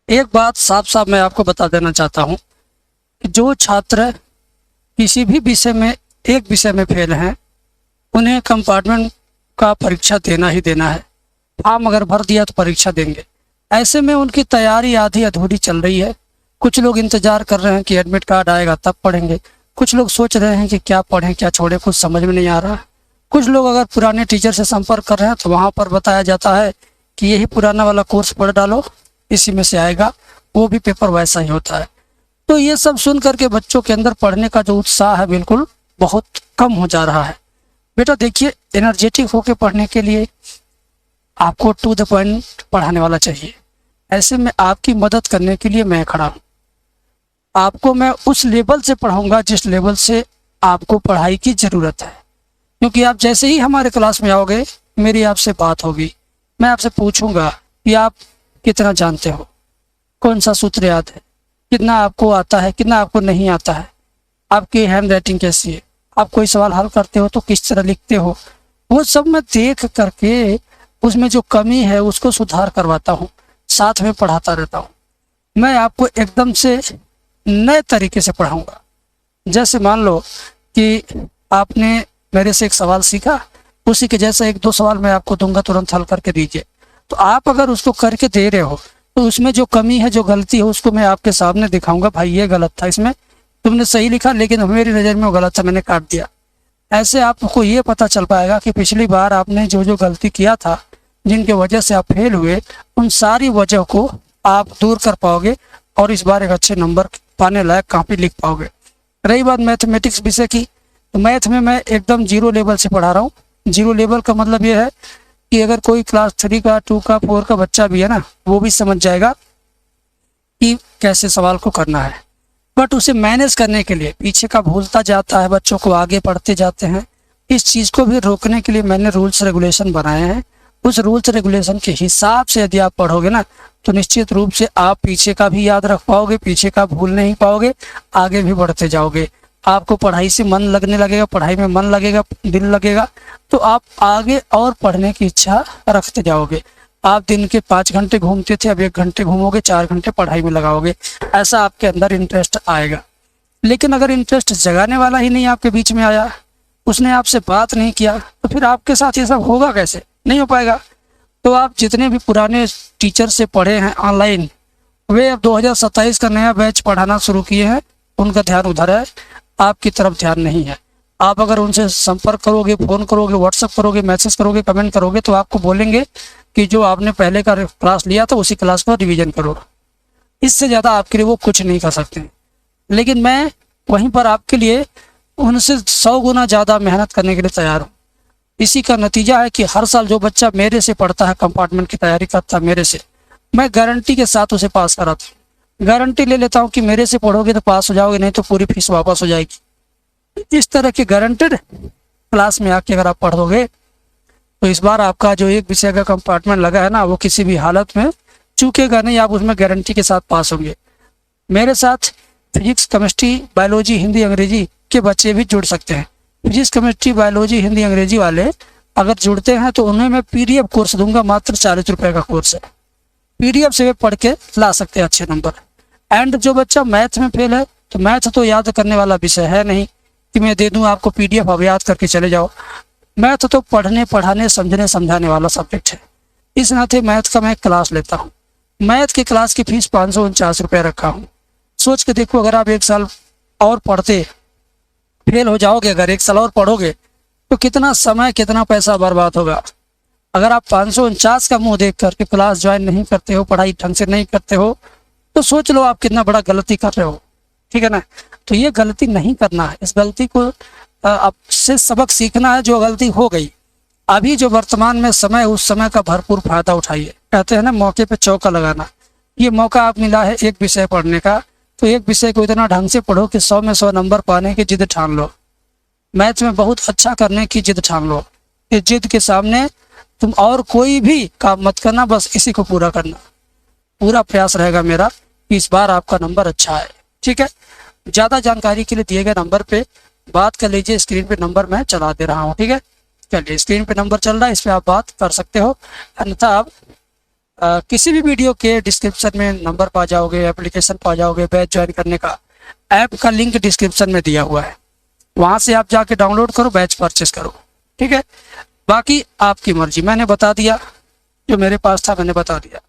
एक बात साफ साफ मैं आपको बता देना चाहता हूँ कि जो छात्र किसी भी विषय में एक विषय में फेल हैं, उन्हें कंपार्टमेंट का परीक्षा देना ही देना है। फॉर्म अगर भर दिया तो परीक्षा देंगे। ऐसे में उनकी तैयारी आधी अधूरी चल रही है। कुछ लोग इंतजार कर रहे हैं कि एडमिट कार्ड आएगा तब पढ़ेंगे। कुछ लोग सोच रहे हैं कि क्या पढ़ें क्या छोड़ें, कुछ समझ में नहीं आ रहा। कुछ लोग अगर पुराने टीचर से संपर्क कर रहे हैं तो वहाँ पर बताया जाता है कि यही पुराना वाला कोर्स पढ़ डालो, इसी में से आएगा। वो भी पेपर वैसा ही होता है। तो ये सब सुन करके बच्चों के अंदर पढ़ने का जो उत्साह है बिल्कुल बहुत कम हो जा रहा है। बेटा देखिए, एनर्जेटिक होकर पढ़ने के लिए आपको टू द पॉइंट पढ़ाने वाला चाहिए। ऐसे में आपकी मदद करने के लिए मैं खड़ा हूँ। आपको मैं उस लेवल से पढ़ाऊंगा जिस लेवल से आपको पढ़ाई की ज़रूरत है। क्योंकि आप जैसे ही हमारे क्लास में आओगे, मेरी आपसे बात होगी। मैं आपसे पूछूंगा कि आप कितना जानते हो, कौन सा सूत्र याद है, कितना आपको आता है, कितना आपको नहीं आता है, आपकी हैंड राइटिंग कैसी है, आप कोई सवाल हल करते हो तो किस तरह लिखते हो। वो सब मैं देख करके उसमें जो कमी है उसको सुधार करवाता हूँ, साथ में पढ़ाता रहता हूँ। मैं आपको एकदम से नए तरीके से पढ़ाऊँगा। जैसे मान लो कि आपने मेरे से एक सवाल सीखा, उसी के जैसा एक दो सवाल मैं आपको दूंगा, तुरंत हल करके दीजिए। तो आप अगर उसको करके दे रहे हो तो उसमें जो कमी है, जो गलती है, उसको मैं आपके सामने दिखाऊंगा। भाई ये गलत था, इसमें तुमने सही लिखा लेकिन मेरी नज़र में वो गलत था, मैंने काट दिया। ऐसे आपको ये पता चल पाएगा कि पिछली बार आपने जो जो गलती किया था, जिनके वजह से आप फेल हुए, उन सारी वजह को आप दूर कर पाओगे और इस बार एक अच्छे नंबर पाने लायक कॉपी लिख पाओगे। रही बात मैथमेटिक्स विषय की, तो मैथ में मैं एकदम जीरो लेवल से पढ़ा रहा हूँ। जीरो लेवल का मतलब ये है कि अगर कोई क्लास 3 का, 2 का, 4 का बच्चा भी है ना, वो भी समझ जाएगा कि कैसे सवाल को करना है। बट उसे मैनेज करने के लिए पीछे का भूलता जाता है, बच्चों को आगे पढ़ते जाते हैं। इस चीज़ को भी रोकने के लिए मैंने रूल्स रेगुलेशन बनाए हैं। उस रूल्स रेगुलेशन के हिसाब से यदि आप पढ़ोगे ना, तो निश्चित रूप से आप पीछे का भी याद रख पाओगे, पीछे का भूल नहीं पाओगे, आगे भी बढ़ते जाओगे। आपको पढ़ाई से मन लगने लगेगा, पढ़ाई में मन लगेगा, दिल लगेगा, तो आप आगे और पढ़ने की इच्छा रखते जाओगे। आप दिन के 5 घंटे घूमते थे, अब 1 घंटे घूमोगे, 4 घंटे पढ़ाई में लगाओगे। ऐसा आपके अंदर इंटरेस्ट आएगा। लेकिन अगर इंटरेस्ट जगाने वाला ही नहीं आपके बीच में आया, उसने आपसे बात नहीं किया, तो फिर आपके साथ ये सब होगा कैसे? नहीं हो पाएगा। तो आप जितने भी पुराने टीचर से पढ़े हैं ऑनलाइन, वे अब 2027 का नया बैच पढ़ाना शुरू किए हैं। उनका ध्यान उधर है, आपकी तरफ ध्यान नहीं है। आप अगर उनसे संपर्क करोगे, फ़ोन करोगे, व्हाट्सअप करोगे, मैसेज करोगे, कमेंट करोगे, तो आपको बोलेंगे कि जो आपने पहले का क्लास लिया था उसी क्लास को रिवीजन करो। इससे ज़्यादा आपके लिए वो कुछ नहीं कर सकते। लेकिन मैं वहीं पर आपके लिए उनसे 100 गुना ज़्यादा मेहनत करने के लिए तैयार हूँ। इसी का नतीजा है कि हर साल जो बच्चा मेरे से पढ़ता है, कंपार्टमेंट की तैयारी करता है मेरे से, मैं गारंटी के साथ उसे पास कराता हूँ। गारंटी ले लेता हूँ कि मेरे से पढ़ोगे तो पास हो जाओगे, नहीं तो पूरी फीस वापस हो जाएगी। इस तरह के गारंटेड क्लास में आके अगर आप पढ़ोगे तो इस बार आपका जो एक विषय का कंपार्टमेंट लगा है ना, वो किसी भी हालत में चूकेगा नहीं। आप उसमें गारंटी के साथ पास होंगे। मेरे साथ फिजिक्स, केमिस्ट्री, बायोलॉजी, हिंदी, अंग्रेजी के बच्चे भी जुड़ सकते हैं। फिजिक्स, केमिस्ट्री, बायोलॉजी, हिंदी, अंग्रेजी वाले अगर जुड़ते हैं तो उन्हें मैं PDF कोर्स दूंगा। मात्र 40 रुपये का कोर्स है। PDF से वे पढ़ के ला सकते हैं अच्छे नंबर। एंड जो बच्चा मैथ में फेल है, तो मैथ तो याद करने वाला विषय है नहीं कि मैं दे दूं आपको PDF अब याद करके चले जाओ। मैथ तो पढ़ने, पढ़ाने, समझने, समझाने वाला सब्जेक्ट है। इस नाते मैथ का मैं क्लास लेता हूँ। मैथ की क्लास की फीस 549 रुपये रखा हूँ। सोच के देखो, अगर आप 1 साल और पढ़ते फेल हो जाओगे, अगर 1 साल और पढ़ोगे तो कितना समय, कितना पैसा बर्बाद होगा। अगर आप 549 का मुंह देख करके क्लास ज्वाइन नहीं करते हो, पढ़ाई ढंग से नहीं करते हो, तो सोच लो आप कितना बड़ा गलती कर रहे हो। ठीक है ना? तो ये गलती नहीं करना है। इस गलती को आपसे सबक सीखना है जो गलती हो गई। अभी जो वर्तमान में समय, उस समय का भरपूर फायदा उठाइए। कहते हैं ना, मौके पे चौका लगाना। ये मौका आप मिला है एक विषय पढ़ने का, तो एक विषय को इतना ढंग से पढ़ो कि 100 में 100 नंबर पाने की जिद ठान लो। मैथ में बहुत अच्छा करने की जिद ठान लो। इस जिद के सामने तुम और कोई भी काम मत करना, बस इसी को पूरा करना। पूरा प्रयास रहेगा मेरा कि इस बार आपका नंबर अच्छा है। ठीक है? ज़्यादा जानकारी के लिए दिए गए नंबर पे बात कर लीजिए। स्क्रीन पे नंबर मैं चला दे रहा हूँ। ठीक है? चलिए, स्क्रीन पे नंबर चल रहा है, इस पर आप बात कर सकते हो। अन्यथा आप किसी भी वीडियो के डिस्क्रिप्शन में नंबर पा जाओगे, एप्लीकेशन पा जाओगे, बैच ज्वाइन करने का ऐप का लिंक डिस्क्रिप्शन में दिया हुआ है, वहाँ से आप जाके डाउनलोड करो, बैच परचेस करो। ठीक है, बाकी आपकी मर्जी, मैंने बता दिया, जो मेरे पास था मैंने बता दिया।